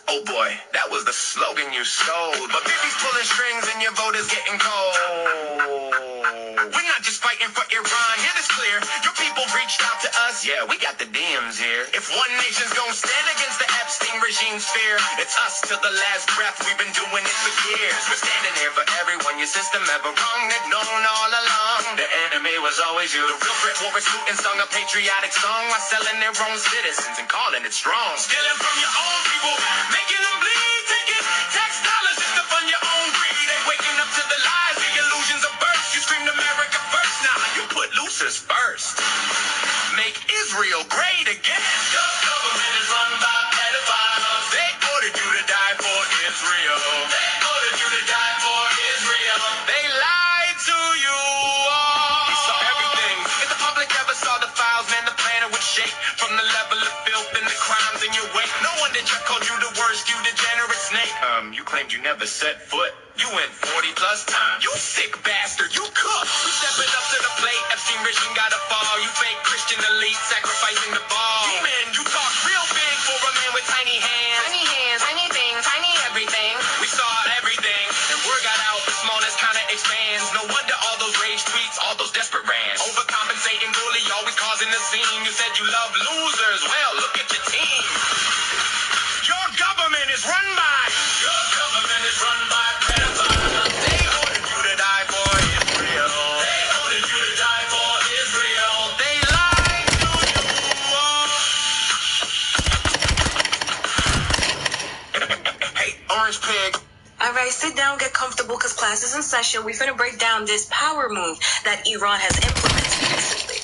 Oh boy, that was the slogan you stole. But Bibi's pulling strings and your vote is getting cold. We're not just fighting for Iran, hear this clear. Your people reached out to us, yeah, we got the DMs here. If one nation's gonna stand against the Epstein regime's fear, it's us till the last breath, we've been doing it for years. We're standing here for everyone, your system ever wrong, they've known all along. The enemy was always you. The real threat war is Putin sung a patriotic song while selling their own citizens and calling it strong. Stealing from your own people, making them bleed, taking tax dollars just to fund your own greed. They waking up to the lies, the illusions of birth. You screamed America first, now you put losers first. Make Israel great again. Your government is run by pedophiles. They ordered you to die for Israel. They ordered you to die for Israel. They lied to you all. You saw everything. If the public ever saw the files, man, the planet would shake from the level of filth and the crimes in your wake. No wonder Chuck called you the worst, you degenerate snake. You claimed you never set foot. You went 40 plus times. You sick bastard, you cook. We stepping up to the plate. Epstein regime gotta fall. You fake Christian elite sacrificing the ball. Demon, you talk real big for a man with tiny hands. Tiny hands, tiny things, tiny everything. We saw everything, and word got out. The smallness kinda expands. No wonder all those rage tweets, all those desperate rants. Overcompensating, bully, always causing the scene. You said you love losers. Well, look at your team. Your government is run by. Your government is run by pedophiles. They ordered you to die for Israel. They ordered you to die for Israel. They lied to you all. Hey, Orange Pig. Alright, sit down, get comfortable, because class is in session. We're finna break down this power move that Iran has implemented recently.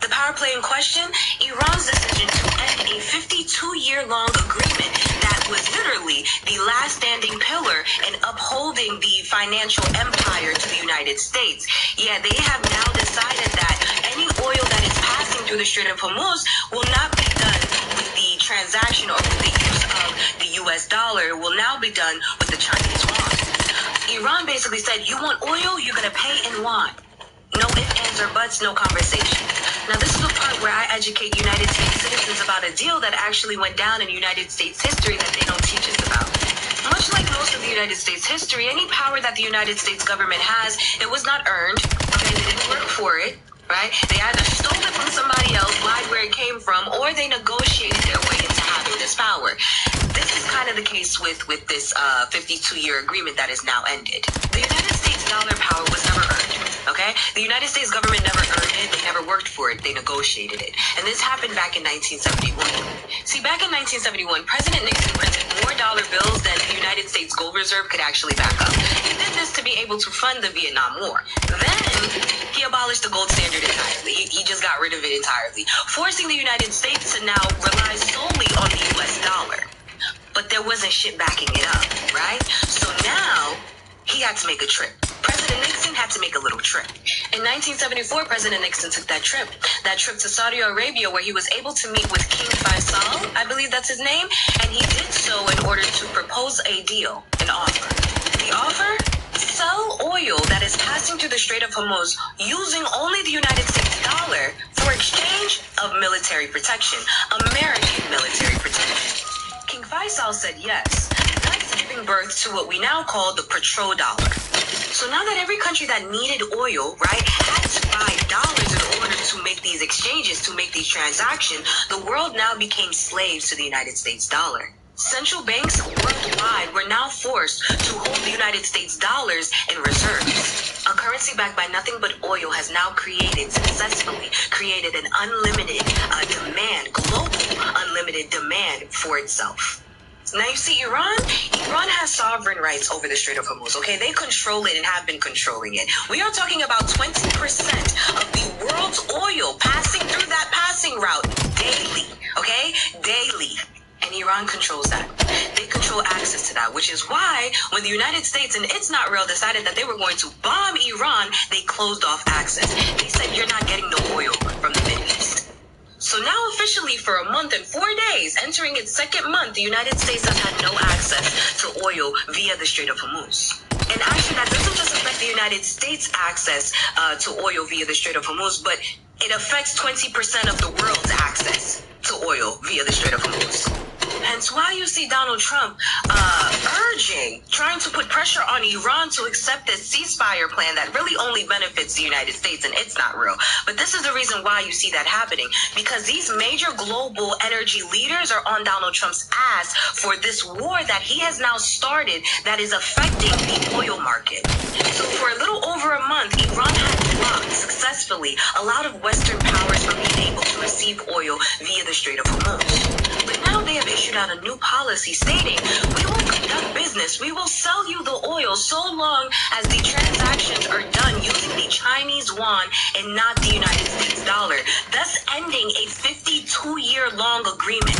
The power play in question, Iran's decision to end a 52-year-long agreement that was literally the last standing pillar in upholding the financial empire to the United States. Yeah, they have now decided that any oil that is passing through the Strait of Hormuz will not be done with the transaction or with the use of the US dollar. It will now be done with the Chinese yuan. Iran basically said, you want oil, you're gonna pay in yuan. No ifs, ands, or buts, no conversation. Now, this is the part where I educate United States citizens about a deal that actually went down in United States history that they don't teach us about. Much like most of the United States history, any power that the United States government has, it was not earned. Okay, they didn't work for it, right? They either stole it from somebody else, lied where it came from, or they negotiated their way into having this power. This is kind of the case with this 52-year agreement that is now ended. The United States dollar power was never earned. Okay? The United States government never earned it. They never worked for it. They negotiated it. And this happened back in 1971. See, back in 1971, President Nixon printed more dollar bills than the United States Gold Reserve could actually back up. He did this to be able to fund the Vietnam War. Then, he abolished the gold standard entirely. He just got rid of it entirely, forcing the United States to now rely solely on the US dollar. But there wasn't shit backing it up, right? So now, he had to make a trip. President Nixon had to make a little trip. In 1974, President Nixon took that trip to Saudi Arabia, where he was able to meet with King Faisal, I believe that's his name, and he did so in order to propose a deal, an offer. The offer? Sell oil that is passing through the Strait of Hormuz using only the United States dollar for exchange of military protection, American military protection. King Faisal said yes, thus giving birth to what we now call the petrodollar. So now that every country that needed oil, right, had to buy dollars in order to make these exchanges, to make these transactions, the world now became slaves to the United States dollar. Central banks worldwide were now forced to hold the United States dollars in reserves. A currency backed by nothing but oil has now successfully created an unlimited demand, global unlimited demand for itself. Now you see, Iran has sovereign rights over the Strait of Hormuz, okay? They control it and have been controlling it. We are talking about 20% of the world's oil passing through that passing route daily, okay? Daily. And Iran controls that. They control access to that, which is why when the United States and It's Not Real decided that they were going to bomb Iran, they closed off access. They said, you're not getting no oil from the Middle East. So now officially for a month and 4 days, entering its second month, the United States has had no access to oil via the Strait of Hormuz. And actually, that doesn't just affect the United States' access to oil via the Strait of Hormuz, but it affects 20% of the world's access to oil via the Strait of Hormuz. Hence why you you see Donald Trump trying to put pressure on Iran to accept this ceasefire plan that really only benefits the United States, and it's not real. But this is the reason why you see that happening, because these major global energy leaders are on Donald Trump's ass for this war that he has now started that is affecting the oil market. So for a little over a month, Iran had blocked successfully a lot of Western powers from being able to receive oil via the Strait of Hormuz. But now they have issued out a new policy stating, we will conduct business, we will sell you the oil so long as the transactions are done using the Chinese yuan and not the United States dollar, thus ending a 52-year-long agreement.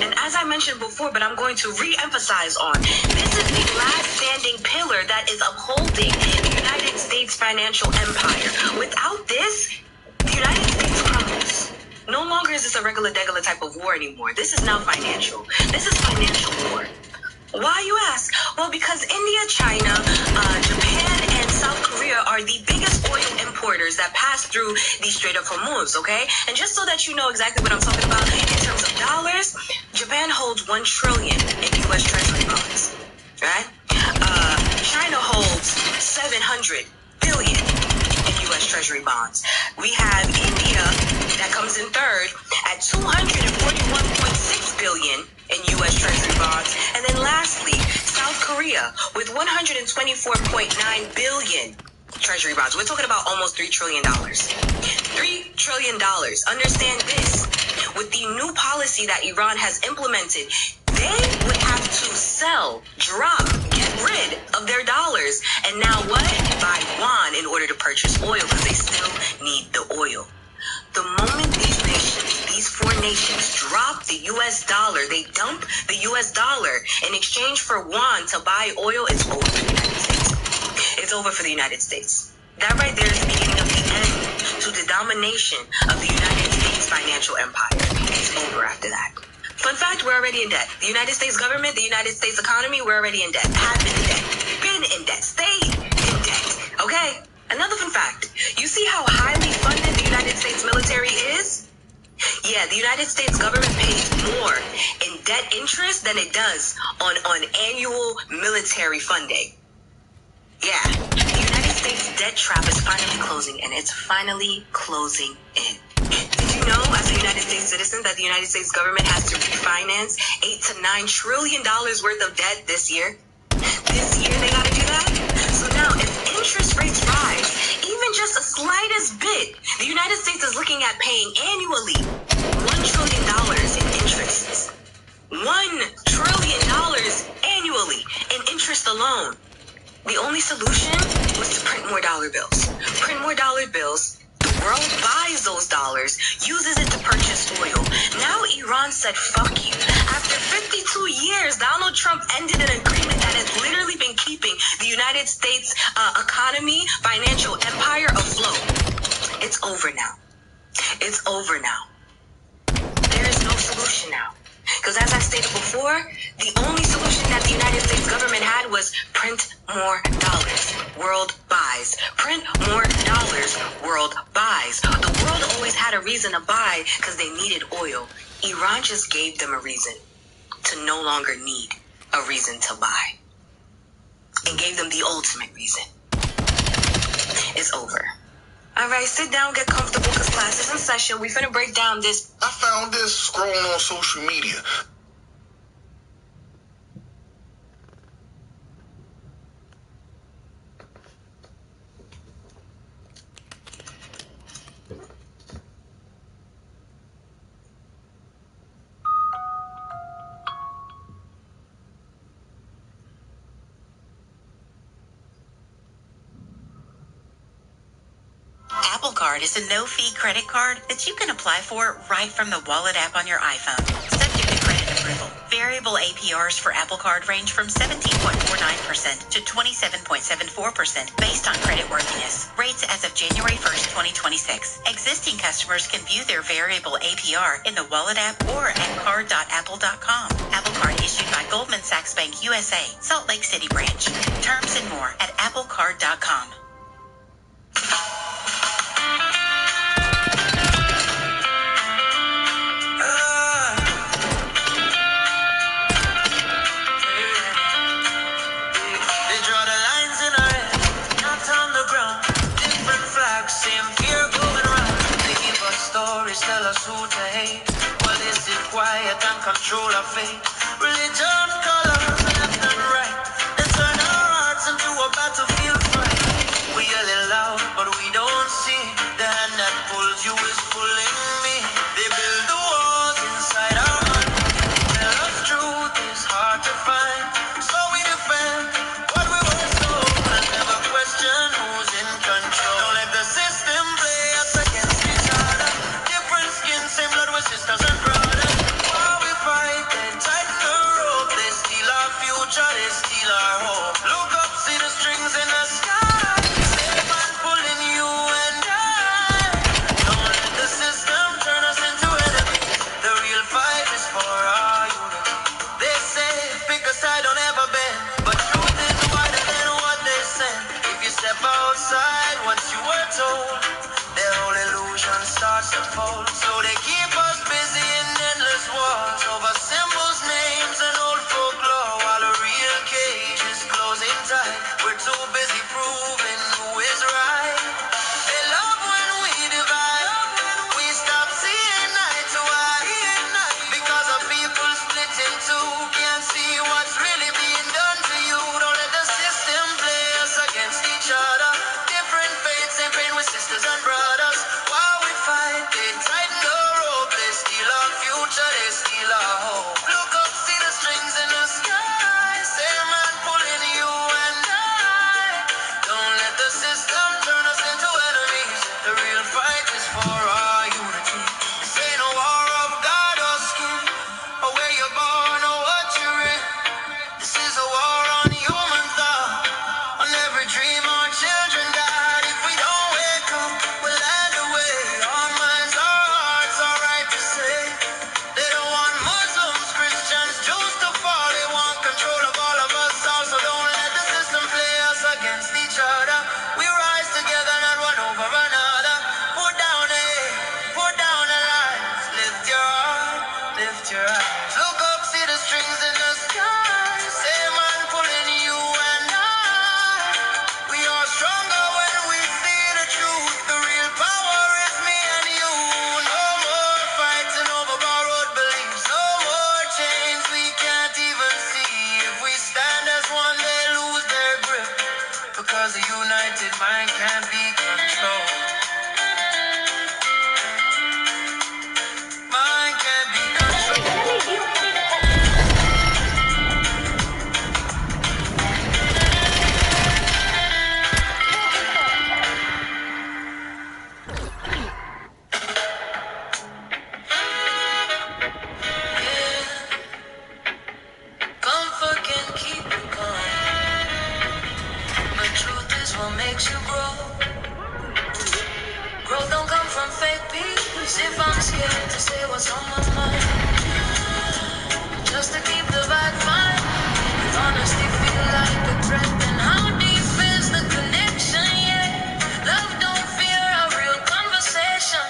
And as I mentioned before, but I'm going to re-emphasize on, this is the last standing pillar that is upholding the United States financial empire. Without this, the United States crumbles. No longer is this a regular type of war anymore. This is now financial. This is financial war. Why, you ask? Well, because India, China, Japan, and South Korea are the biggest oil importers that pass through the Strait of Hormuz, okay? And just so that you know exactly what I'm talking about in terms of dollars, Japan holds $1 trillion in U.S. Treasury bonds, right? China holds $700 billion in U.S. Treasury bonds. We have India that comes in third at $241.6 billion in U.S. Treasury bonds. And then lastly, South Korea with $124.9 billion Treasury bonds. We're talking about almost $3 trillion. $3 trillion. Understand this. With the new policy that Iran has implemented, they would have to sell, drop, get rid of their dollars. And now what? Buy yuan in order to purchase oil because they still need the oil. The moment these four nations drop the U.S. dollar, they dump the U.S. dollar in exchange for yuan to buy oil, it's over for the United States. It's over for the United States. That right there is the beginning of the end to the domination of the United States financial empire. It's over after that. Fun fact, we're already in debt. The United States government, the United States economy, we're already in debt. Have been in debt. Been in debt. Stayed in debt. Okay? Another fun fact. You see how highly funded the United States military is? Yeah, the United States government pays more in debt interest than it does on annual military funding. Yeah, the United States debt trap is finally closing, and it's finally closing in. Did you know, as a United States citizen, that the United States government has to refinance $8 to $9 trillion worth of debt this year? This year they gotta do that? So now, if interest rates rise, even just the slightest bit, the United States is looking at paying annually $1 trillion in interest. $1 trillion annually in interest alone. The only solution was to print more dollar bills. Print more dollar bills. The world buys those dollars, uses it to purchase oil. Now Iran said, fuck you. After 52 years, Donald Trump ended an agreement that has literally been keeping the United States economy, financial empire afloat. It's over now. It's over now. There is no solution now. Because as I stated before, the only solution that the United States government had was print more dollars. World buys. Print more dollars. World buys. The world always had a reason to buy because they needed oil. Iran just gave them a reason to no longer need a reason to buy. And gave them the ultimate reason. It's over. All right, sit down, get comfortable, because class is in session. We finna break down this. I found this scrolling on social media. Apple Card is a no-fee credit card that you can apply for right from the Wallet app on your iPhone. Subject to credit approval. Variable APRs for Apple Card range from 17.49% to 27.74% based on creditworthiness. Rates as of January 1st, 2026. Existing customers can view their variable APR in the Wallet app or at card.apple.com. Apple Card issued by Goldman Sachs Bank USA, Salt Lake City branch. Terms and more at applecard.com. control our fate. Religion, colors, left and right. They turn our hearts into a battlefield fight. We yell it loud, but we don't see. The hand that pulls you is pulling me. They build the walls inside our heart. Tell us truth is hard to find. So we defend what we were told and never question who's in control. Don't let the system play us against each other. Different skin, same blood, we're sisters and brothers. While we fight, they tighten the rope. They steal our future, they steal our hope. Look up, see the strings in the sky. Same man pulling you and I. Don't let the system turn us into enemies. The real fight is for our unity. They say, pick a side, don't ever bend. But truth is wider than what they send. If you step outside, once you were told, their whole illusion starts to fold. So they keep us busy in endless wars over symbols, names, and old folklore. While the real cage is closing tight, we're too busy proving who is right. They love when we divide. We stop seeing eye to eye. Because of people split in two, can't see what's really being done to you. Don't let the system play us against each other. Different faiths and pain with sisters and brothers. While we fight, they tighten the rope. They steal our future, they steal our hope. Look up, see the strings in the sky. Same man pulling you and I. Don't let the system turn us into enemies. The real fight is for our unity. This ain't a war of God or skin, or where you're born or what you're in. This is a war on human thought, on every dream our children died. If we don't wake up, we'll land away. Our minds, our hearts, our right to say. They don't want Muslims, Christians, Jews to fall. They want control of all of us all. So don't let the system play us against each other. We rise together, not one over another. Put down the hate, put down the lies. Lift your heart, lift your eyes. Look up, see the strings in the sky. Same man pulling you and I. We are stronger when we see the truth. The real power is me and you. No more fighting over borrowed beliefs. No more chains we can't even see. If we stand as one, they lose their grip. Because a united mind can't be controlled. Mind can't be controlled. Comfort can keep you calm, but truth is what makes you grow. Growth don't come from fake peace. If I'm scared to say what's on my mind, just to keep the vibe fine. If honesty feel like a threat, then how deep is the connection? Yeah, love don't fear a real conversation.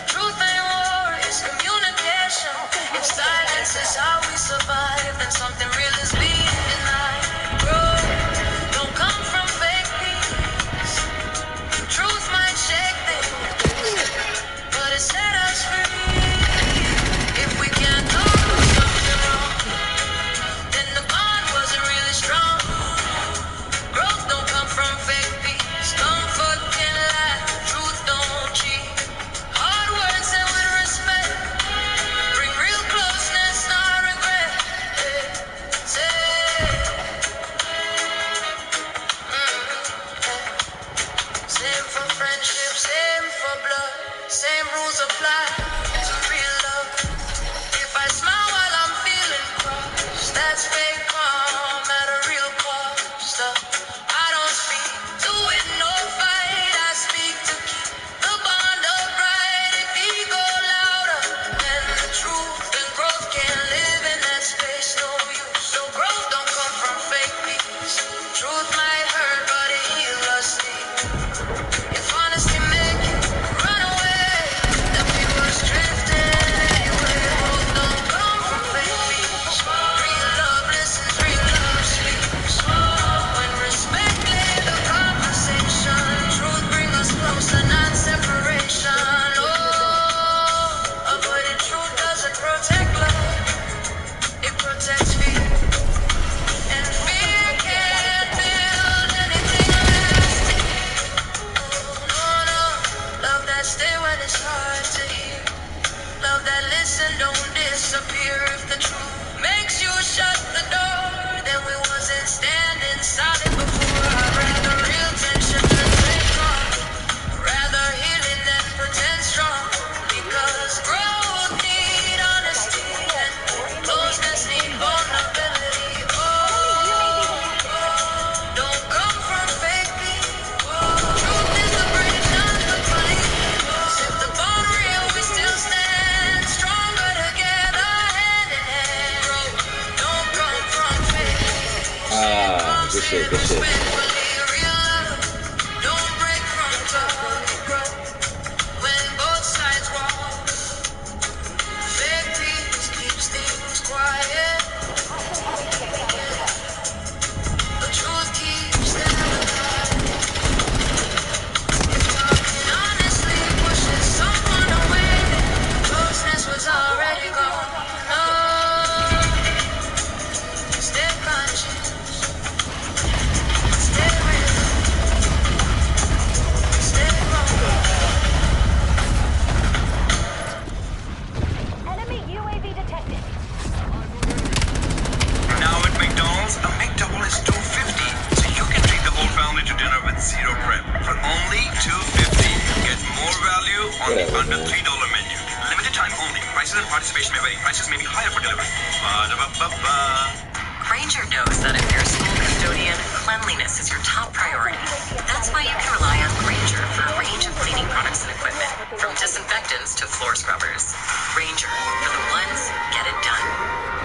Truth ain't war, it's communication. If silence is how we survive, then something real is being denied. Growth don't come from fake peace. Truth might shake things, but it set us free. If we can't talk about something wrong, then the bond wasn't really strong. Growth don't come from fake peace. Comfort can lie, truth don't cheat. Hard words and with respect bring real closeness, not regret. Hey, say, same for friendship, same for blood, same rules apply to real love. If I smile while I'm feeling crossed, that's fake calm at a real cost. I don't speak to win no fight, I speak to keep the bond upright. If ego louder than the truth, then growth can't live in that space, no use. So growth don't come from fake peace. Truth might hurt, but it heals us deep. If honesty make you run away, then we was drifting anyway. Growth don't come from fake peace. Real love Good shit, good shit. Under $3 menu. Limited time only. Prices and participation may vary. Prices may be higher for delivery. Granger knows that if you're a school custodian, cleanliness is your top priority. That's why you can rely on Granger for a range of cleaning products and equipment, from disinfectants to floor scrubbers. Granger, for the ones, get it done.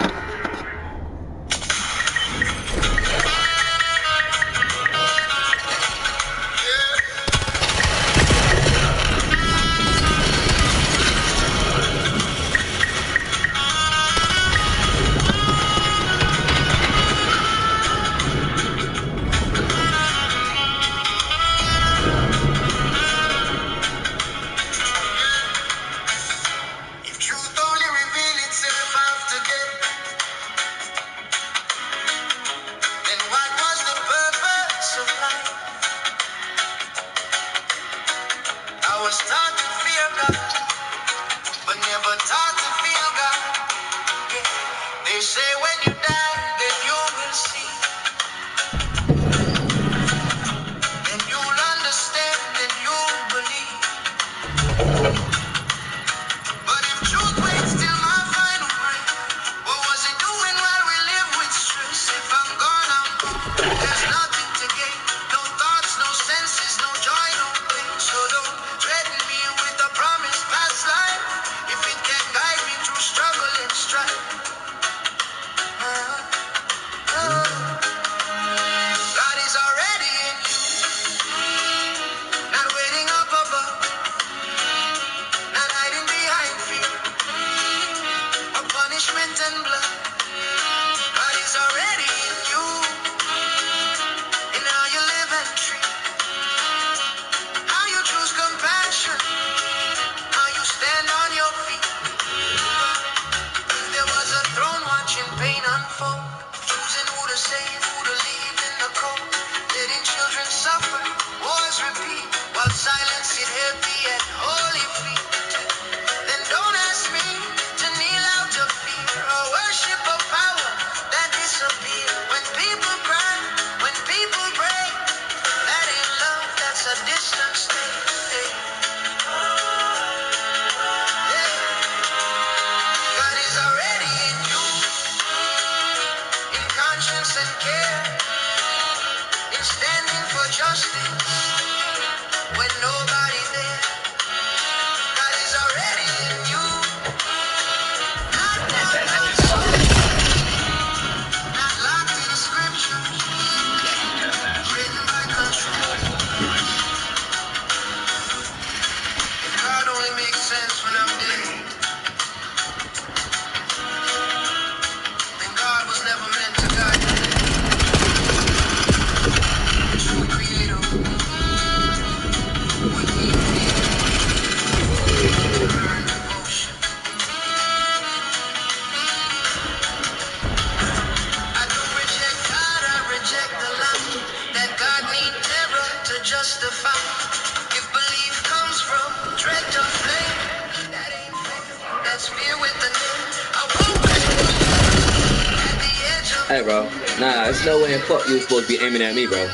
Hey, bro. Nah, there's no way in fuck you was supposed to be aiming at me, bro.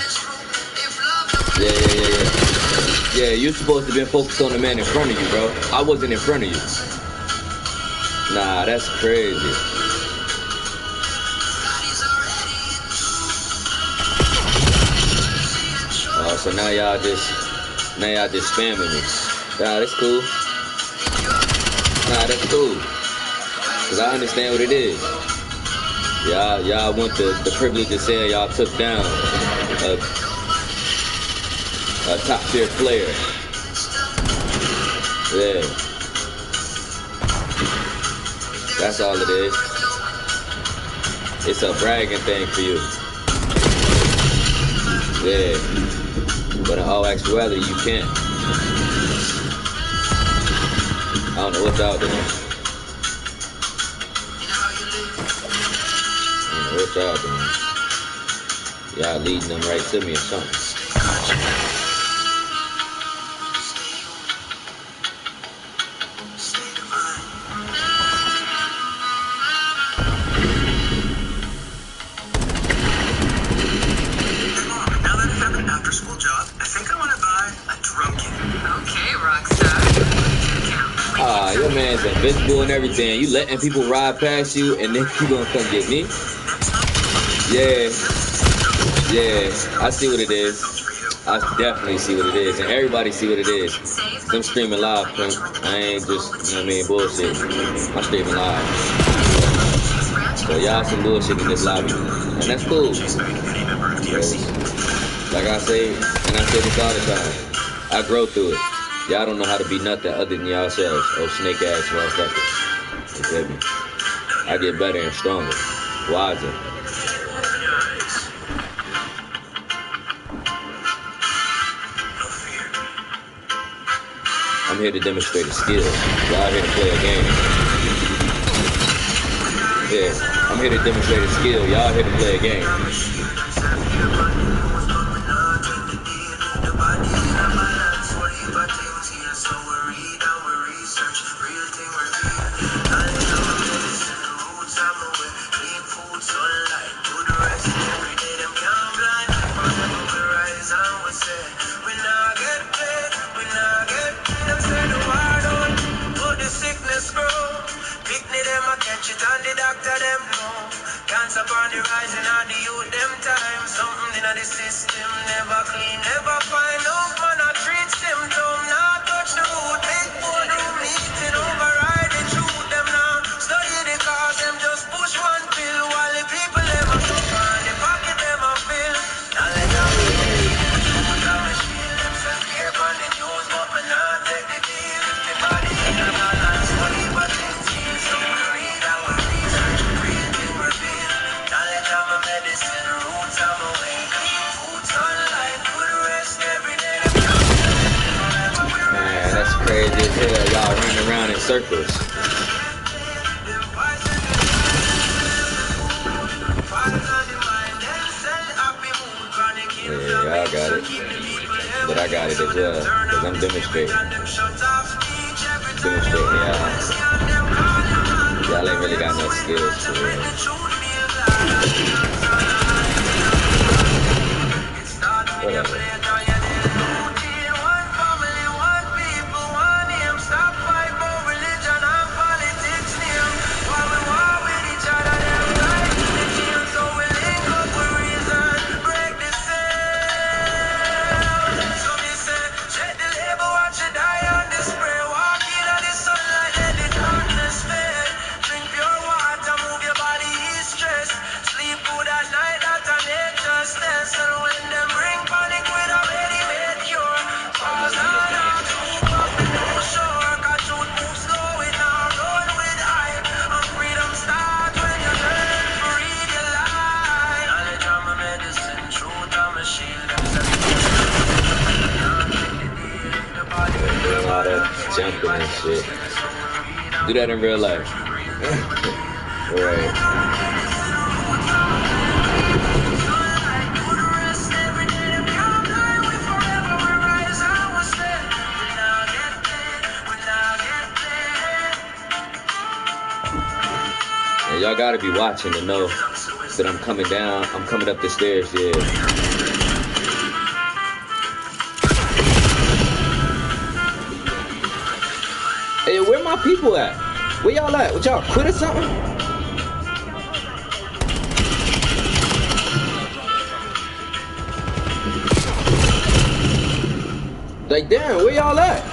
Yeah, you supposed to be focused on the man in front of you, bro. I wasn't in front of you. Nah, that's crazy. Oh, so now y'all just spamming me. Nah, that's cool. Nah, that's cool. Cause I understand what it is. Y'all want the privilege of saying y'all took down a top tier player. Yeah. That's all it is. It's a bragging thing for you. Yeah. But in all actuality, you can't. I don't know what y'all doing. I don't know what y'all doing. Y'all leading them right to me or something. Your man's invincible and everything. You letting people ride past you, and then you gonna come get me? Yeah. I see what it is. I definitely see what it is, and everybody see what it is. I'm streaming live, Pimp. I ain't just, you know what I mean, bullshit. I'm streaming live. So y'all some bullshit in this lobby, and that's cool. Like I say, and I say this all the time, I grow through it. Y'all don't know how to be nothing other than yourselves. Oh, snake ass motherfuckers. You feel me? I get better and stronger. Wiser. I'm here to demonstrate a skill. Y'all here to play a game. Yeah, I'm here to demonstrate a skill. Y'all here to play a game. Upon the rising of the youth, them time. Something in the system, never clean, never find out. Man, I treat symptom, not touch the root. Big boardroom meeting, override the truth. Them now study the cause, them just push one pill. While the people never suffer, and the pocket them a fill. Now let them shield themselves here on the news, but me not take the deal. The body in the balance, money but things heal. So we read and we research, creating reveal. Medicine, roots of my way. Food, sunlight, good rest every day. Man, that's crazy as hell. Y'all running around in circles. Yeah, y'all got it. But I got it as well. Because I'm demonstrating. Y'all ain't really got no skills for real. Whatever. All that jumping and shit. Do that in real life. Right. And y'all gotta be watching to know that I'm coming down. I'm coming up the stairs, yeah. Hey, where my people at? Where y'all at? What y'all quit or something? Like, damn, where y'all at?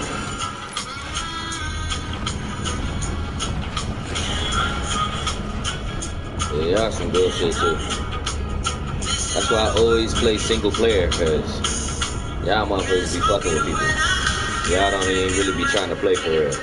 Yeah, got some good shit too. That's why I always play single player, cause y'all motherfuckers be fucking with people. Y'all don't even really be trying to play for real.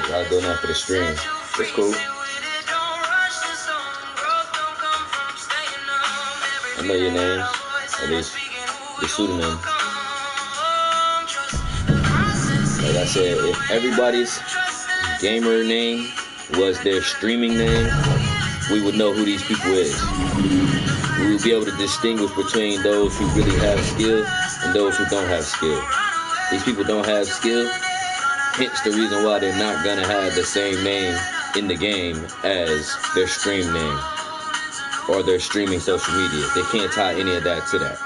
Y'all doing that for the stream. It's cool. I know your names, at least the pseudonym. Like I said, if everybody's gamer name was their streaming name, we would know who these people is. We would be able to distinguish between those who really have skill and those who don't have skill. These people don't have skill, hence the reason why they're not gonna have the same name in the game as their stream name or their streaming social media. They can't tie any of that to that,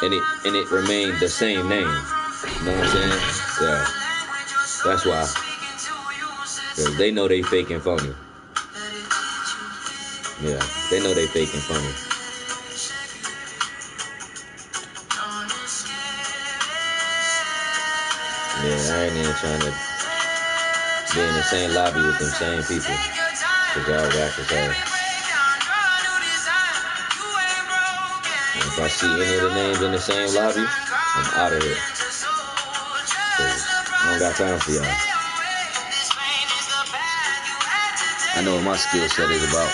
and it remained the same name. You know what I'm saying? Yeah, that's why. Cause they know they fake and phony. Yeah, they know they fake and phony. Yeah, I ain't even trying to be in the same lobby with them same people. Cause y'all whack as hell. And if I see any of the names in the same lobby, I'm out of here. Cause I don't got time for y'all. I know what my skill set is about.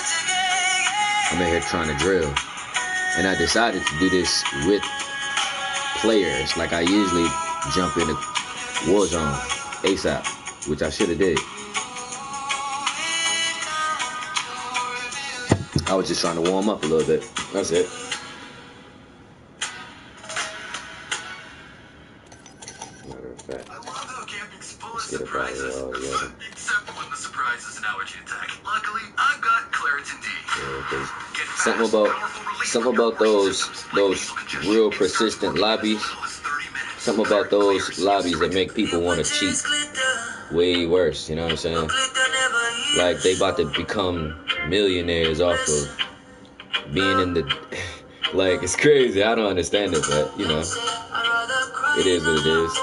I'm in here trying to drill. And I decided to do this with players. Like I usually jump into Warzone ASAP, which I should have did. I was just trying to warm up a little bit. That's it. Matter of fact, let's get up out of here all together. Except when the surprise is an allergy attack. Luckily, I've got Claritin D. Yeah, something about those real persistent lobbies. Something about those lobbies that make people want to cheat way worse, you know what I'm saying? Like they about to become millionaires off of being in the... Like, it's crazy. I don't understand it, but, you know, it is what it is.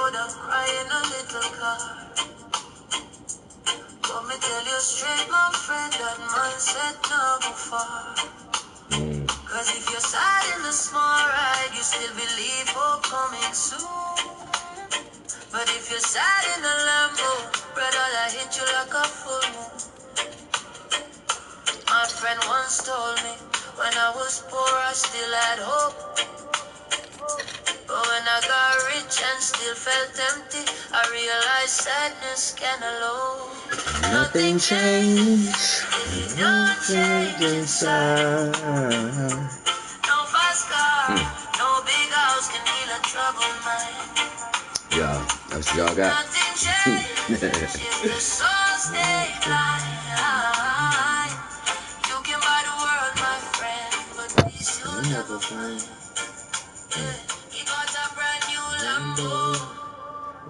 Cause if you're sad in the small ride, you still believe hope coming soon. But if you're sad in the Lambo, brother, I hit you like a full moon. My friend once told me, when I was poor, I still had hope. But when I got rich and still felt empty, I realized sadness can alone. Nothing changed. Nothing inside. No fast car, no big house can heal a troubled mind. Yeah, that's what y'all got. Nothing changed if the soul stay blind. You can buy the world, my friend, but peace you'll never find. He got a brand new Lambo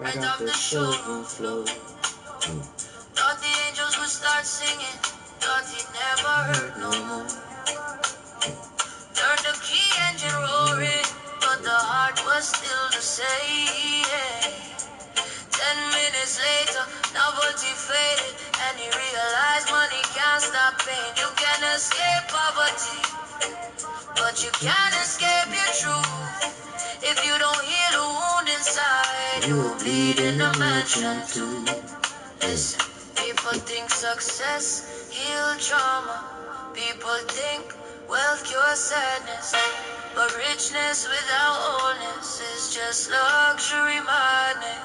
right off the showroom floor. Thought the angels would start singing, thought he'd never heard no more. Turned the key, engine roaring, but but the heart was still the same. 10 minutes later, novelty faded, and he realized money can't stop pain. You can escape poverty, but you can't escape your truth. If you don't heal the wound inside, you will bleed in the mansion too. Listen, people think success heal trauma. People think wealth cures sadness. But richness without wholeness is just luxury madness.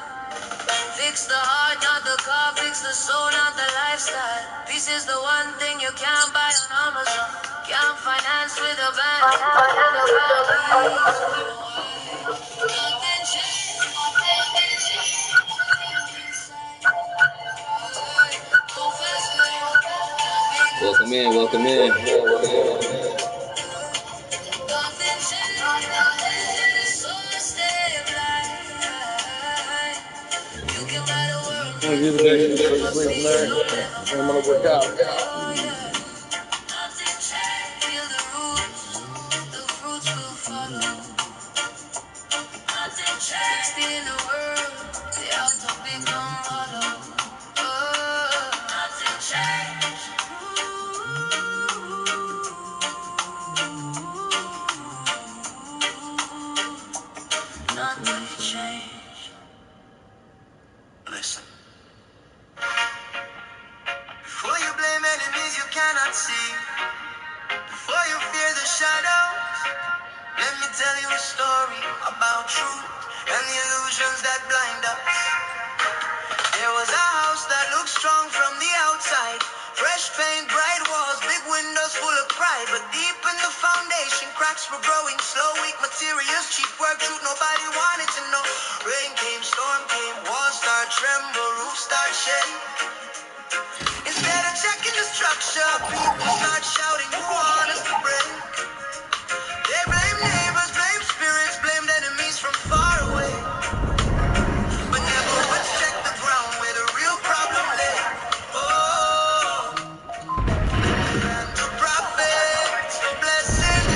Fix the heart, not the car. Fix the soul, not the lifestyle. Peace is the one thing you can't buy on Amazon. Can't finance with a bank. Welcome in, welcome in. I'm gonna give it back to you for sleep, man. I'm gonna work out. Listen. Before you blame enemies you cannot see, before you fear the shadows, let me tell you a story about truth and the illusions that blind us. There was a house that looked strong from the outside. Fresh paint, bright walls, big windows full of pride. But deep in the foundation, cracks were growing slow. Weak materials, cheap work, truth nobody wanted to know. Rain came, storm came, walls start tremble, roof start shake. Instead of checking the structure, people start shouting, who want us to break? They blame neighbors, blame spirits, blamed enemies from far away. But never once checked the ground where the real problem lay. Oh, and the prophets, blessing,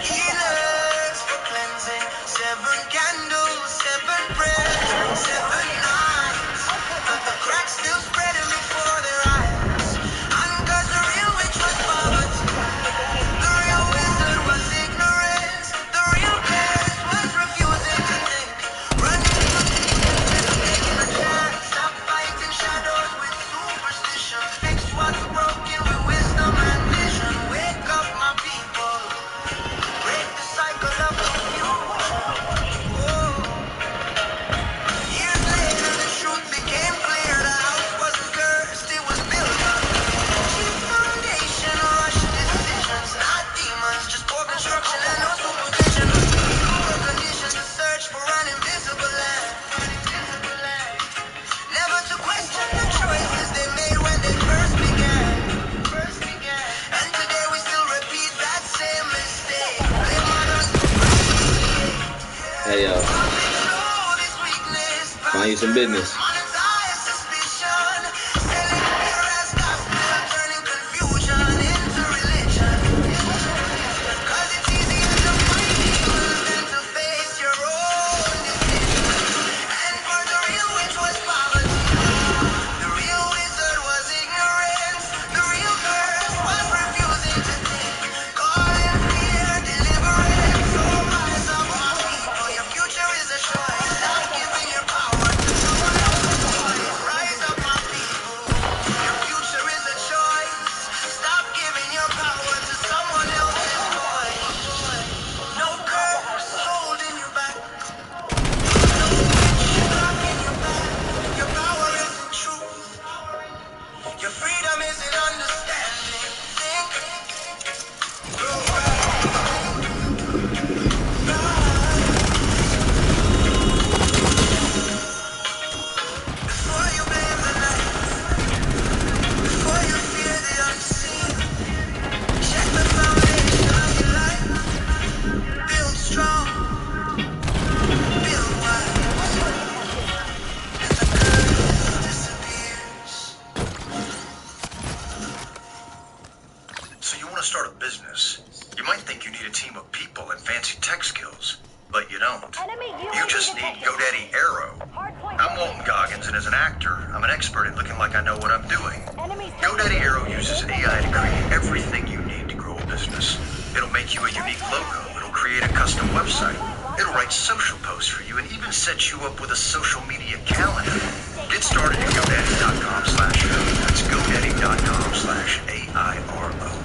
healers for cleansing. 7 candles, 7 prayers, 7 nights. But the cracks still spreading before their eyes. And 'cause the real witch was poverty, the real wizard was ignorance, the real curse was refusing to think. Running taking a chance, stop fighting shadows with superstition. Fix what's broken with wisdom and vision. Wake up, my people. Break the cycle of confusion. Oh. Years later, the truth became clear. The house wasn't cursed, it was built on cheap foundation, rushed decisions, not demons, just poor construction and no supervision. Poor conditions to search for an invisible land. Never to question the choices they made when they first began. And today we still repeat that same mistake. Blame others for Hey, yo, know this weakness. find you some business. Monetize suspicion. Selling fear as gospel, turning confusion into religion. 'Cause it's easier to fight evil than to face your own decision. And for the real witch was poverty. The real wizard was ignorance. The real curse was refusing to think. Calling fear, deliverance. So rise up, my people. Your future is a choice. Stop giving your power to someone else. and as an actor, I'm an expert at looking like I know what I'm doing. GoDaddy Aero uses AI to create everything you need to grow a business. It'll make you a unique logo. It'll create a custom website. It'll write social posts for you and even set you up with a social media calendar. Get started at GoDaddy.com/AIRO. That's GoDaddy.com/AIRO.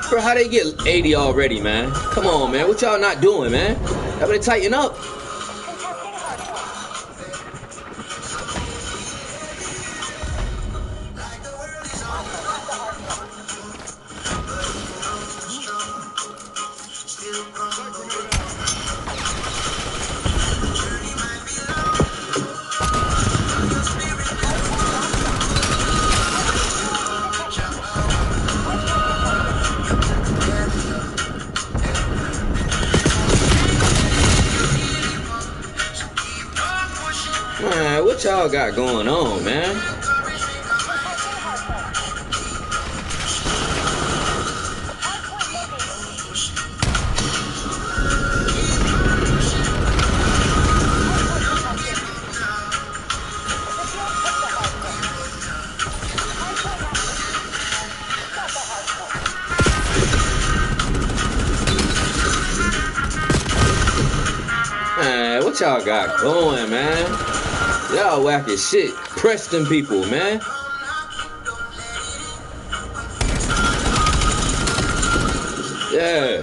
Bro, how they get 80 already, man? Come on, man. What y'all not doing, man? Y'all better tighten up. Man, what y'all got going on, man? Man, what y'all got going, man? Y'all whack as shit. Press them people, man. Yeah.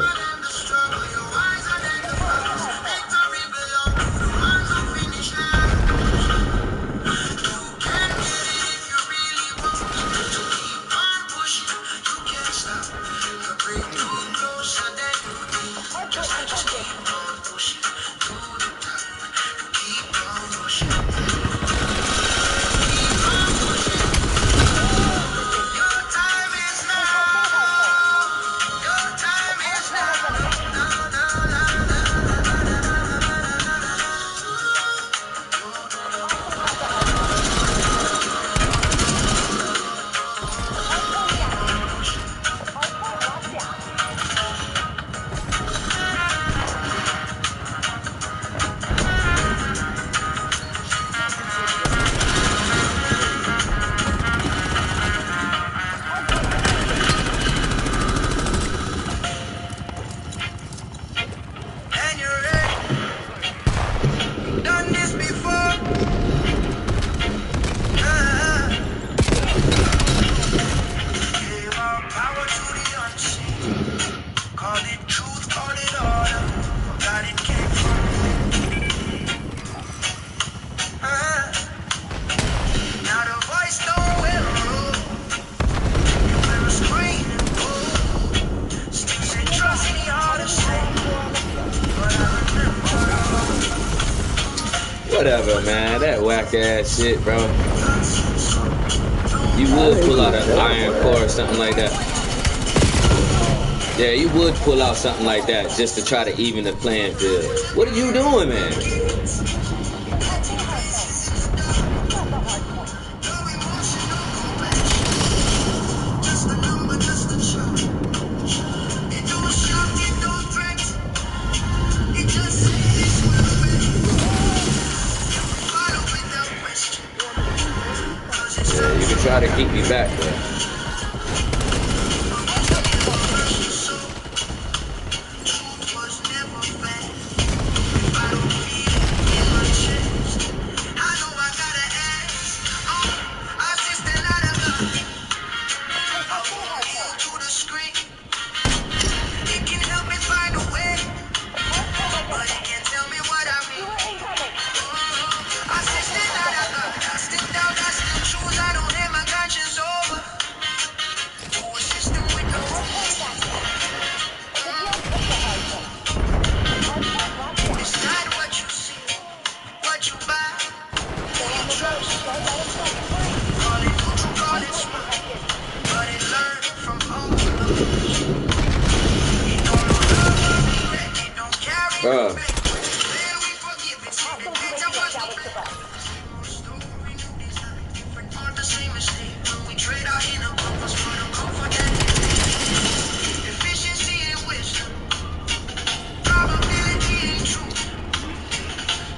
Whatever, man. That whack ass shit, bro. You would pull out an iron core or something like that. Yeah, you would pull out something like that just to try to even the playing field. What are you doing, man? Yeah, you can try to keep me back, though. Bro.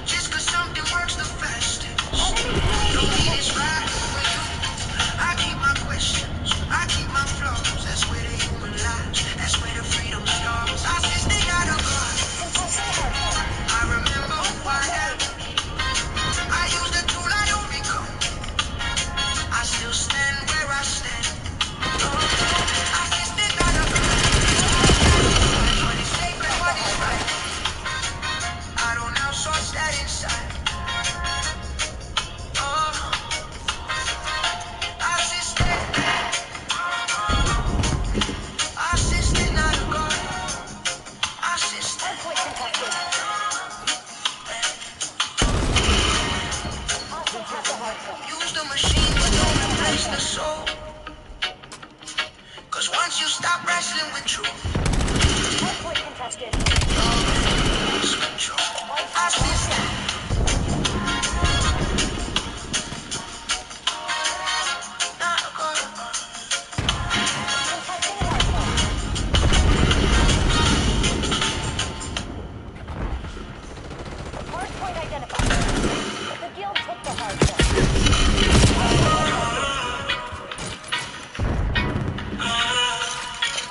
Just 'cause something works the fastest. Don't mean it's right for you. I keep my questions, I keep my flaws. That's where the human lies. That's where the freedom starts. I just think I don't go. I remember who I am. I use the tool I don't become. I still stand where I stand. I just think I don't go. What is sacred, what is right? I don't outsource that inside. Use the machine, but don't replace the soul. 'Cause once you stop wrestling with truth, lose control. Assistant. Hardpoint identified. The guild took the hardpoint.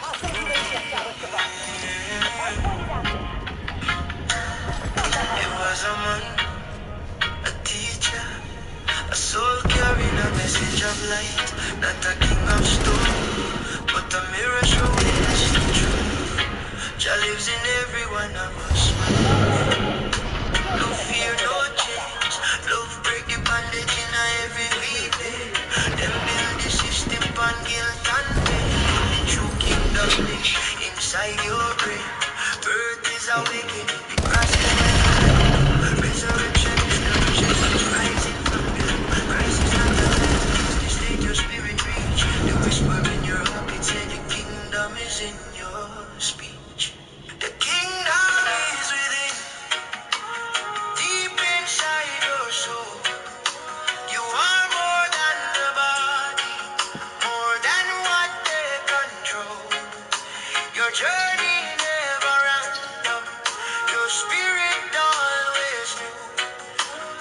Hostile UAV established above. Hardpoint is active. It was a man, a teacher, a soul carrying a message of light, not a king of stone, but a mirror showing us the truth. Jah lives in every one of us. No fear, no chains. Love break the bandage in every weekday. Them build the system on guilt and pain. True kingdom live inside your brain. Earth is awakening, the grass is red. Resurrection is the righteous rising from below. Christ is not the land, it's the state your spirit reach. The whisper in your heart, it said the kingdom is in your speech. The kingdom is within, deep inside your soul. You are more than the body, more than what they control. Your journey never random, your spirit always new.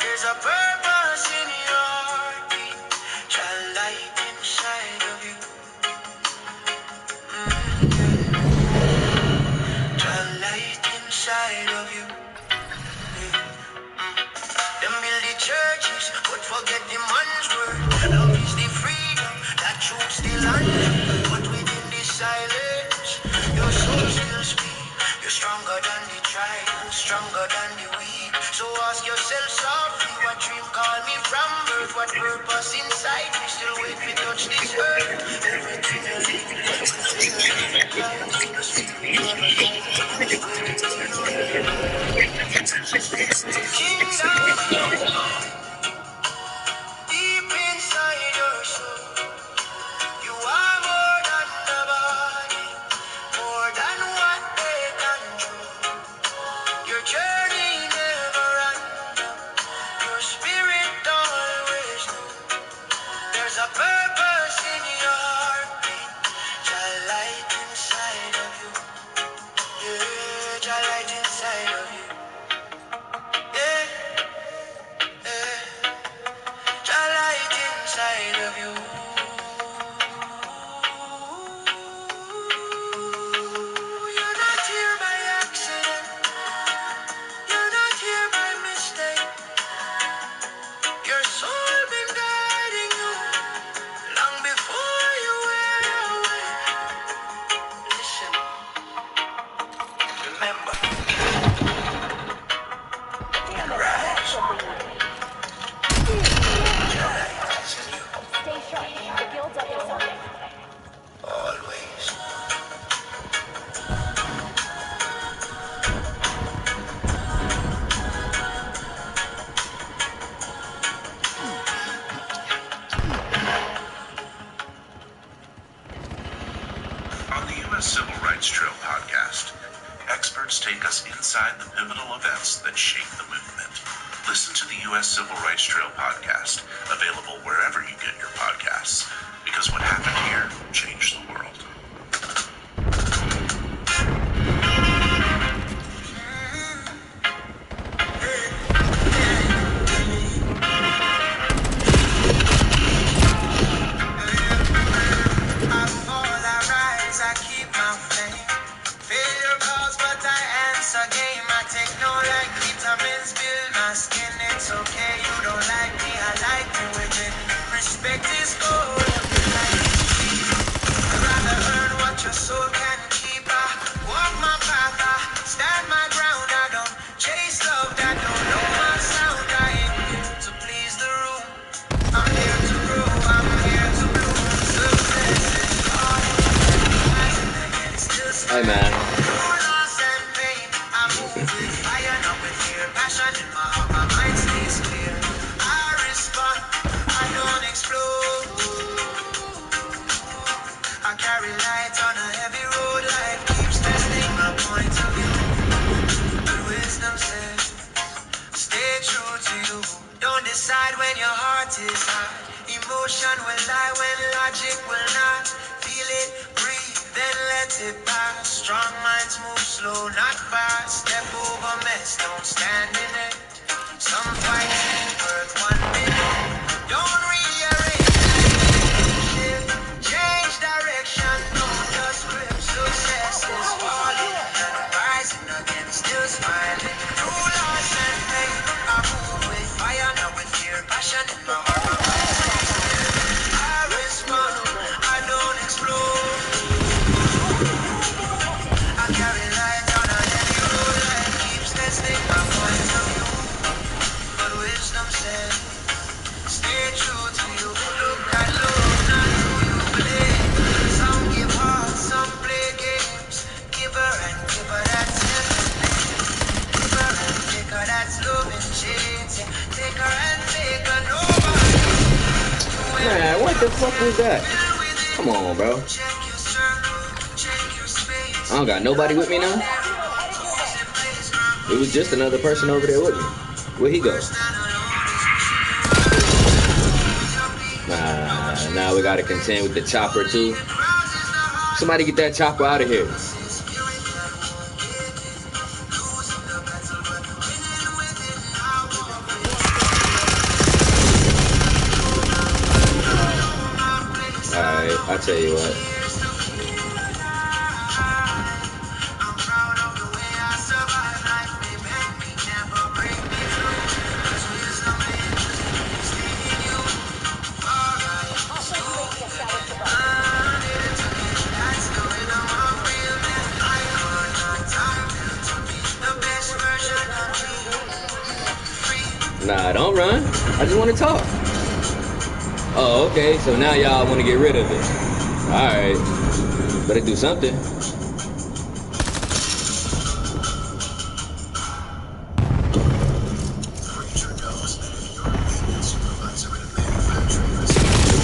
There's a purpose in your heartbeat, shall light inside of you. Shall light inside of you. Them build the churches, but forget the man's word. Love is the freedom, that truth still under. But within the silence, your soul still speaks. You're stronger than the trial, stronger than the weak. So ask yourself softly, what dream called me from birth? What purpose inside me still wait to touch this earth? Everything I live, kingdom. Deep inside your soul, you are more than the body, more than what they control. Your journey never random, your spirit always new. There's a purpose in your heartbeat, Jah light inside of you. Yeah, Jah light inside of you. Yeah, yeah. Jah light inside of you. You're not here by accident. You're not here by mistake. Your soul been guiding you long before you were awake. Listen, remember, rise. Jah light is in you Stay sharp. The guild's up to something. always. On the U.S. Civil Rights Trail podcast, experts take us inside the pivotal events that shape the movement. Listen to the U.S. Civil Rights Trail podcast, available wherever you get your podcasts, because what happened here changed the world. Respect is gold. I'd rather earn what your soul can keep. I walk my path, I stand my ground. I don't chase love that don't know my sound. I ain't here to please the room. I'm here to grow, I'm here to bloom. Success is hard, and I can still Hey, man. through loss and pain. I move with fire, not with fear. Passion in my heart, my mind stays clear. I respond, I don't explode. I carry light on a heavy road. Life keeps testing my point of view. But wisdom says, stay true to you. Don't decide when your heart is hot. Emotion will lie when logic will not. Feel it, breathe, then let it pass. Strong minds move slow, not fast. Step over mess, don't stand in it. Some fighting worth 1 minute. Don't rearrange, change direction, don't just grip. Success is falling and rising again, still smiling. Through loss and pain, I move with fire, not with fear. Passion in my heart, my mind stays clear. I respond, I don't explode. I carry light on a heavy road. Life keeps testing my point of view. But wisdom says, stay true to you. Look at love, not who you believe. Some give hearts, some play games. Giver and giver, that's everything. Giver and taker, that's love and chains. Taker and maker, nobody. Man, what the fuck was that? Come on, bro. Check your circle, check your space. I don't got nobody with me now. It was just another person over there with me. Where'd he go? Nah, now we gotta contend with the chopper too. Somebody get that chopper out of here. Alright, I'll tell you what. I'm proud of the way I survive. Life may bend me, never break me through. 'Cause wisdom is in you. Alright, Hostile UAV established above. that's the rhythm of real men. I call not time to be the best version of me. Nah, don't run. I just want to talk. Oh, okay. So now y'all want to get rid of it. Alright. Better do something. Creature knows that if you're a maintenance supervisor at a manufacturing facility,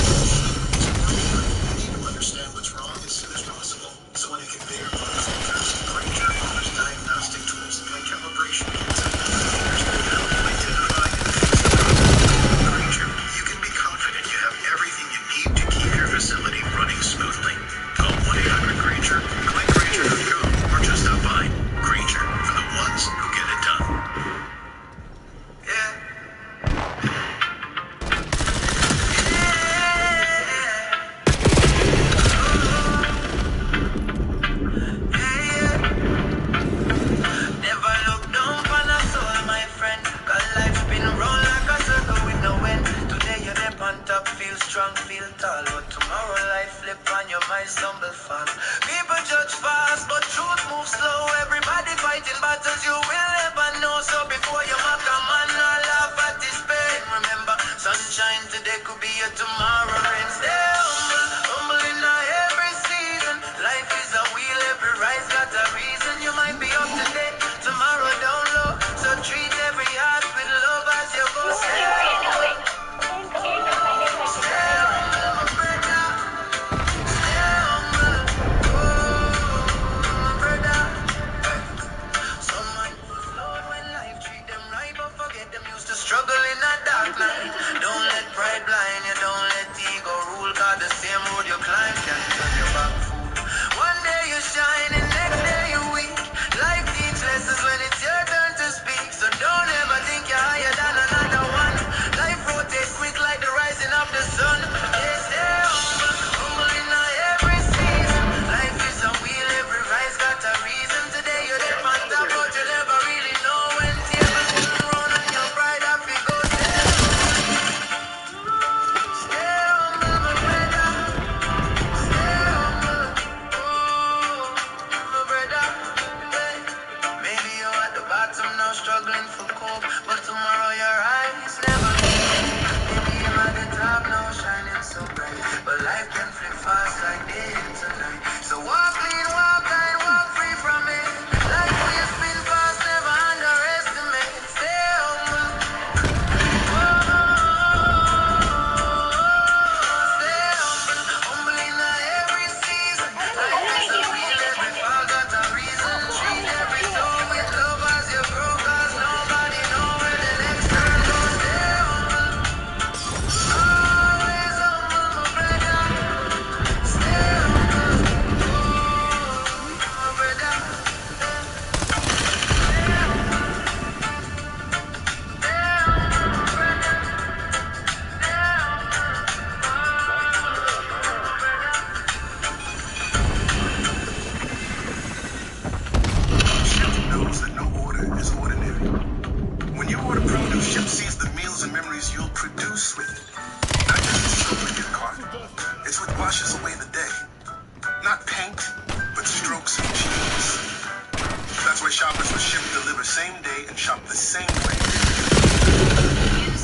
you need to understand what's wrong as soon as possible. So when a conveyor belt is injured, Creature offers diagnostic tools like calibration kits and methods that help identify and fix the problem. Creature, you can be confident you have everything you need to keep your facility running smoothly. Call 1-800-CREATURE, click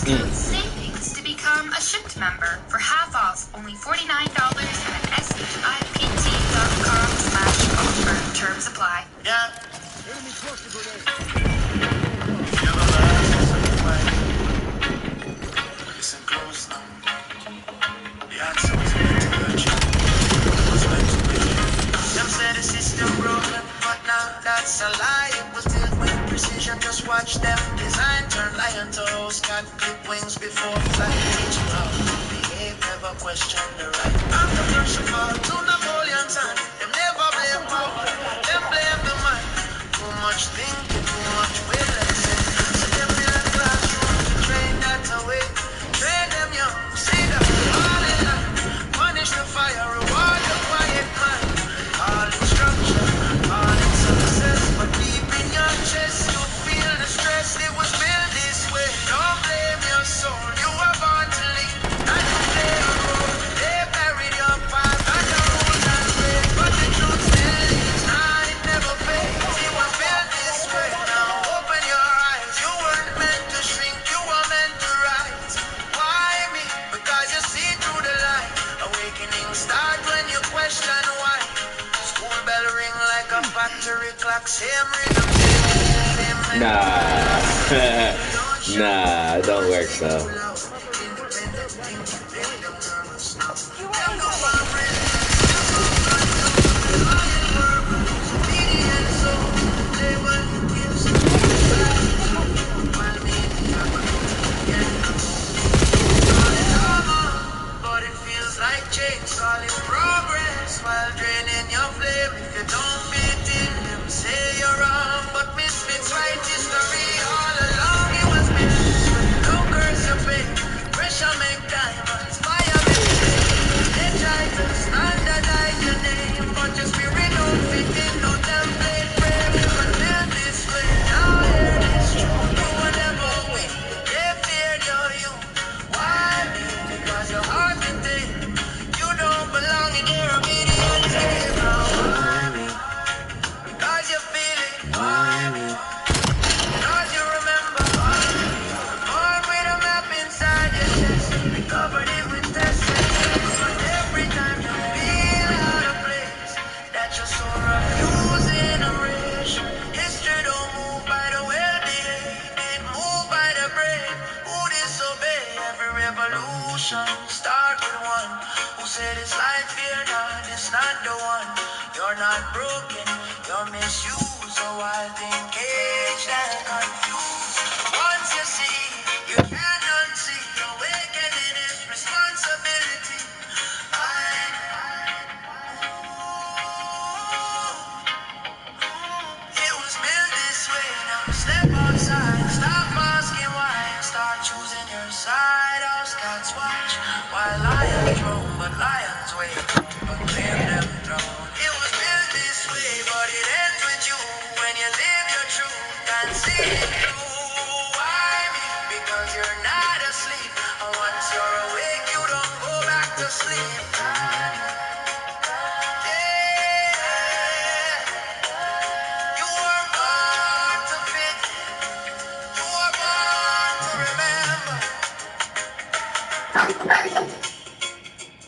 Savings to become a Shipped member for half off, only $49 at shipt.com/offer. Terms apply. Yeah. Listen close now. The answer was meant to hurt you. It was meant to be. Them say the system broken, but now that's a lie. It was built with precision. Just watch them design. Turn lion to horse, cat clip wings before flying. Teach you how to behave, never question the right. After first of all, to Napoleon's hand. Them never blame power, them blame the mind. Too much thinking, too much waiting. So them in a classroom to train that away. Train them young, see them all in line. Punish the fire, reward the quiet mind. All instruction, all in success. But deep in your chest, you feel the stress. It was built this way. Don't blame your soul, you were born to lead. And you play a role. They buried your past and the rules and ways. But the truth still leaves. Nah, it never fades. It was built this way. Now open your eyes. You weren't meant to shrink, you were meant to rise. Why me? Because you see through the light. Awakening start when you question why. School bell ring like a factory clock. Same rhythm, same Nah. Nah, it don't work so. But it feels like change, call it progress while draining your flame. If you don't fit in, them say you're wrong. But misfits write history all along. It was meant this way. Don't curse your pain. Pressure make diamonds, fire make change. They try to standardize your name, but your spirit don't fit in no template frame. You were built this way. Now hear this truth. You will never win. They feared your youth. Why? Because your heart is dead. You don't belong in their obedience game. Why me? Because you feel it. Why me? Because you remember. Why me? Born with a map inside your chest. We covered it with tests and stress. But every time you feel out of place, that you're so rough, using a race. History don't move by the well-behaved. It move by the brave who disobey. Every revolution start with one who said it's life here not, it's not the one. You're not broken, you're misused. So I think caged and confused. Once you see, you can't unsee. Awakening is responsibility. It was built this way. Now step outside, stop asking why, and start choosing your side. Us cats watch while lions roam, but lions wait, but claim them throne. It was built this way, but it ends with you when you live your truth and see it through. Why me? Because you're not asleep, and once you're awake, you don't go back to sleep. You were born to fit. You were born to remember.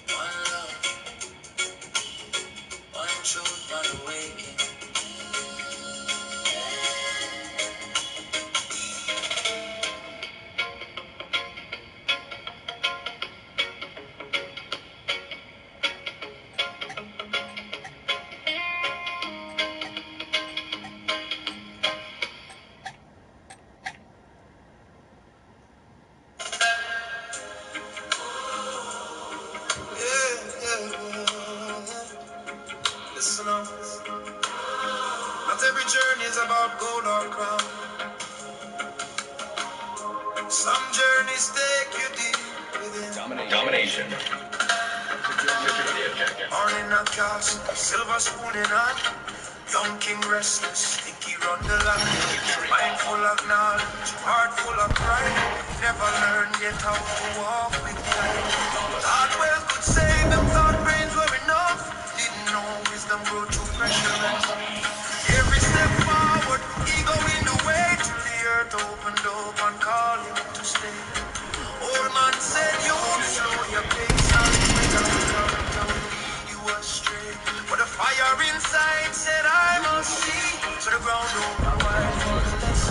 One love, one truth, one awakening. Listen up. Not every journey is about gold or crown. Some journeys take you deep within. Domination. Born in a castle, silver spoon in hand. Young king restless, think he run the land. Mind full of knowledge, heart full of pride. Never learned yet how to walk with time. Thought well could save them, thought brains were enough. Didn't know wisdom grew through pressure and every step forward, ego in the way. Till the earth opened up and called him to stay. old man said you slow your pace and don't lead you astray. But the fire inside said I must see. So the ground over wide was less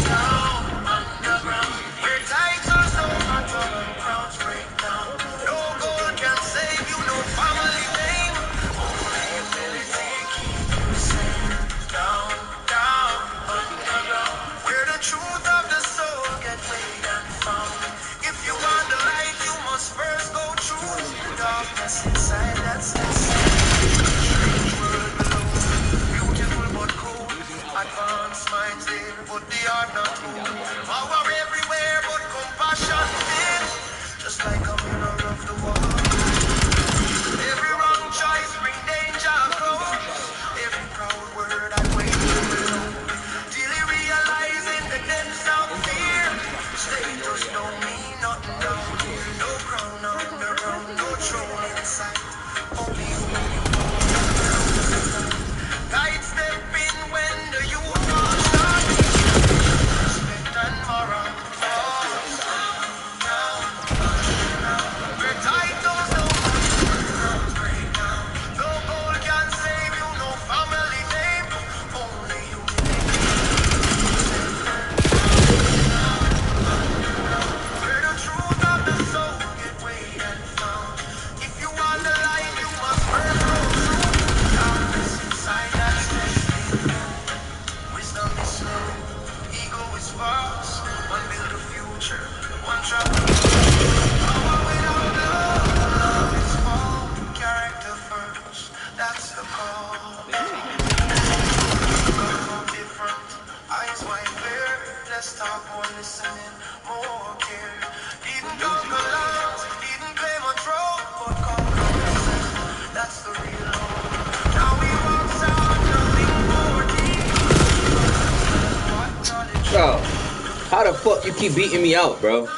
down underground. Where titles don't matter and crowns break down. No gold can save you, no family name. Only humility keep you safe. Down, down, underground. Where the truth of the soul get weighed and found. If you want the light, you must first go through darkness inside. That's strange world below. Beautiful but cold. Advanced minds there, but the heart not cold. Power everywhere, but compassion thin. Just like a mirror of the world. Every wrong choice bring danger close. Every proud word I wait below. Till you realize in the depths of fear. Status don't mean nothing down here. No crown underground, no throne inside. Only who you are. Guide step in when the youth falls down. Respect and moral. Where titles don't break down. No gold can save you, no family name. Only you. Where the truth of the soul get weighed and found. If you want the light, you must first go through darkness inside that space. Wisdom is slow, ego is fast. One build a future, one travel. Power without love is fall. Character first, that's the call. Different, eyes wide clear. Let's talk more listening, more care. Didn't conquer lands, didn't claim a throne, but conquer yourself. That's the real hope. Now we walk out, nothing more deep. What knowledge? Bro, how the fuck you keep beating me out, bro?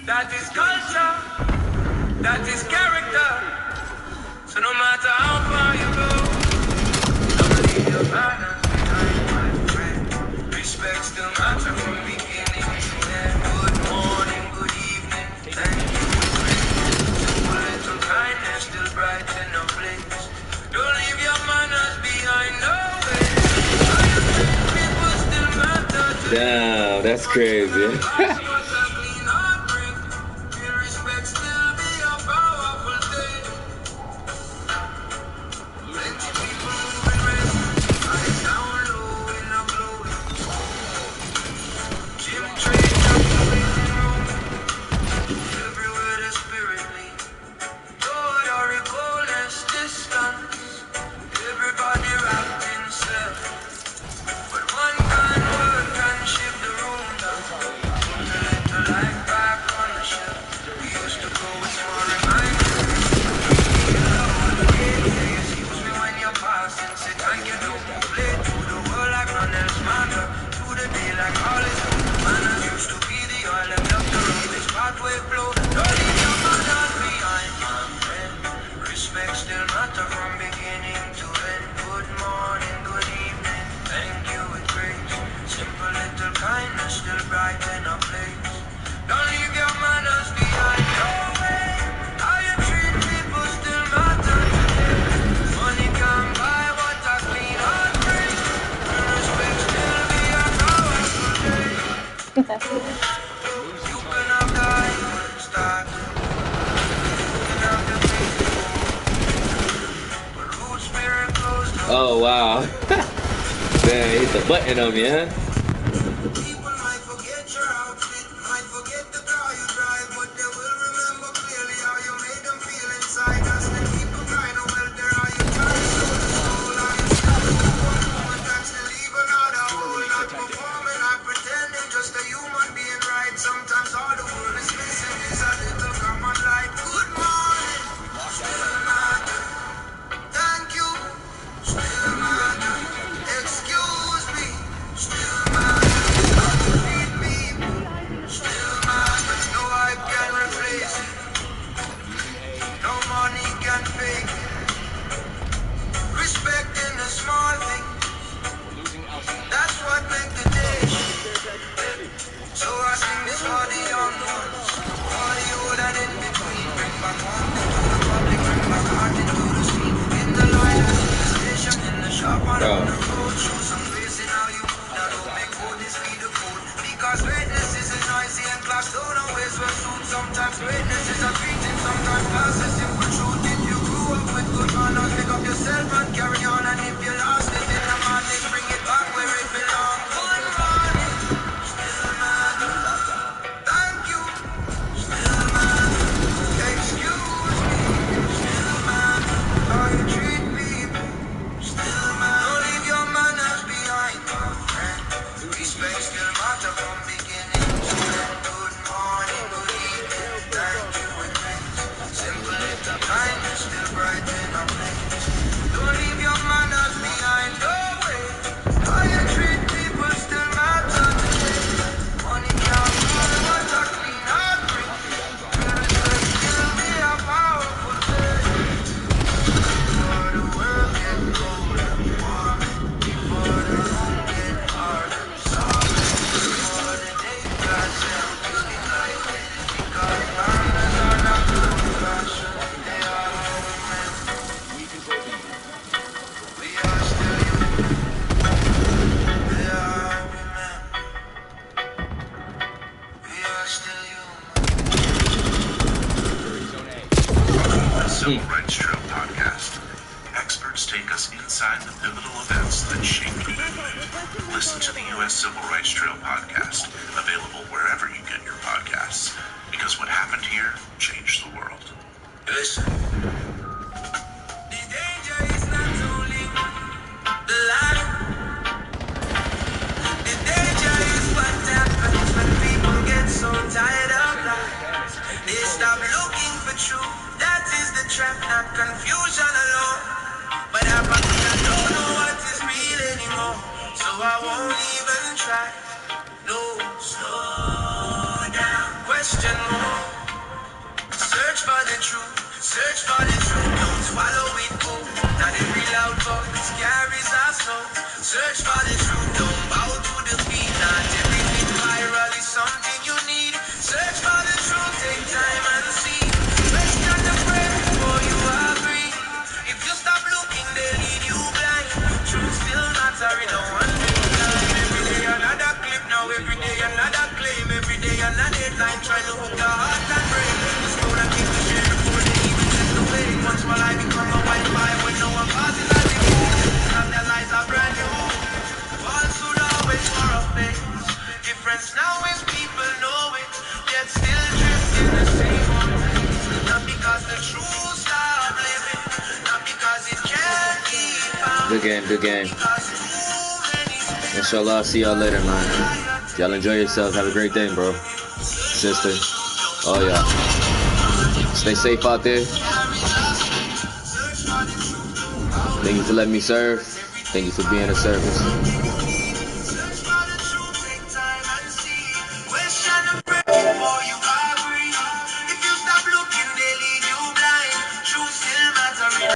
That is culture, that is character. So no matter how far you go, don't leave your balance behind, my friend. Respect still matters from beginning to end. Good morning, good evening, thank you, friend. Simple little kindness still brighten a place. Don't leave your manners behind, no way. People still matter. Damn, that's crazy. Oh, wow. Man, hit the button on me, huh? People might forget your outfit, might forget the car you drive, but they will remember clearly how you made them feel inside. That's the people kind of welder. Are you trying to the soul? Are you still moving one moment? That's the leaving out a whole not performing, not pretending, just a human being right. Sometimes all the world is missing is a little common light. Good morning, still not. Thank you, still not. Excuse me, still not. How you treat me, still not. No hype can replace it, no money can fake it. Respect in the small thing, that's what make the day. So I sing this for the young ones, for the old and in between. Bring back one thing to the public, bring back heart into the scene. In the line, in the station, in the shop, and on the road. Show some grace in how you move. Now don't make food is feed the food. Because greatness isn't noisy and class don't always suit. Sometimes greatness is a greeting, sometimes class is simple truth. If you grew up with good manners, pick up yourself and carry on. And if you lost it in the morning, bring it back where it belongs. Good morning, still man. Thank you, still man. Excuse me, still man. How you treat people, still man. Don't leave your manners behind, my friend. Respect still matter from beginning to end. Good morning, good evening, thank you and thanks. Simple little kindness still brighten our place. Don't leave your manners behind, no way. How you treat people still matter today. Money can't buy what a clean heart brings. Respect still be a powerful thing. Before the world get cold and warm, before the road get hard and soft, before the day glass empty like it. Because manners are not good fashion, they are human. We are still human. We are women. We are still human. The Civil Rights Trail podcast. Experts take us inside the pivotal events that shaped the movement. Listen to the U.S. Civil Rights Trail podcast, available wherever you get your podcasts. Because what happened here changed the world. Listen. The danger is not only the light. The danger is what happens when people get so tired of lies. They stop looking for truth. That is the trap, not confusion alone. But apathy, I don't know what is real anymore. So I won't even try. No, slow down. Question more. Search for the truth. Search for the truth. Don't swallow it whole. Not every loud voice carries our soul. Search for the truth. Don't bow to the beat. Not everything viral is something you need. Search for the truth. Take time and see. Question the prayer before you agree. If you stop looking, they lead you blind. Truth still mattering. No one will time. Every day another clip. Now every day another claim. Every day another headline. Try to hook the heart and brain. The stone and keep the share before they even take the way. Once my life become a Wi-Fi when no one passes as it goes. And their lives are brand new. Falsehood always for a face. Difference now is people know it. Yet still drifting the same old place. Not because the truth stop living. Not because it can't keep out. Good game, good game. Because too many Inshallah, I'll see y'all later, man. Y'all enjoy yourselves. Have a great day, bro. Sister. Oh, yeah. Stay safe out there. Thank you for letting me serve. Thank you for being of service.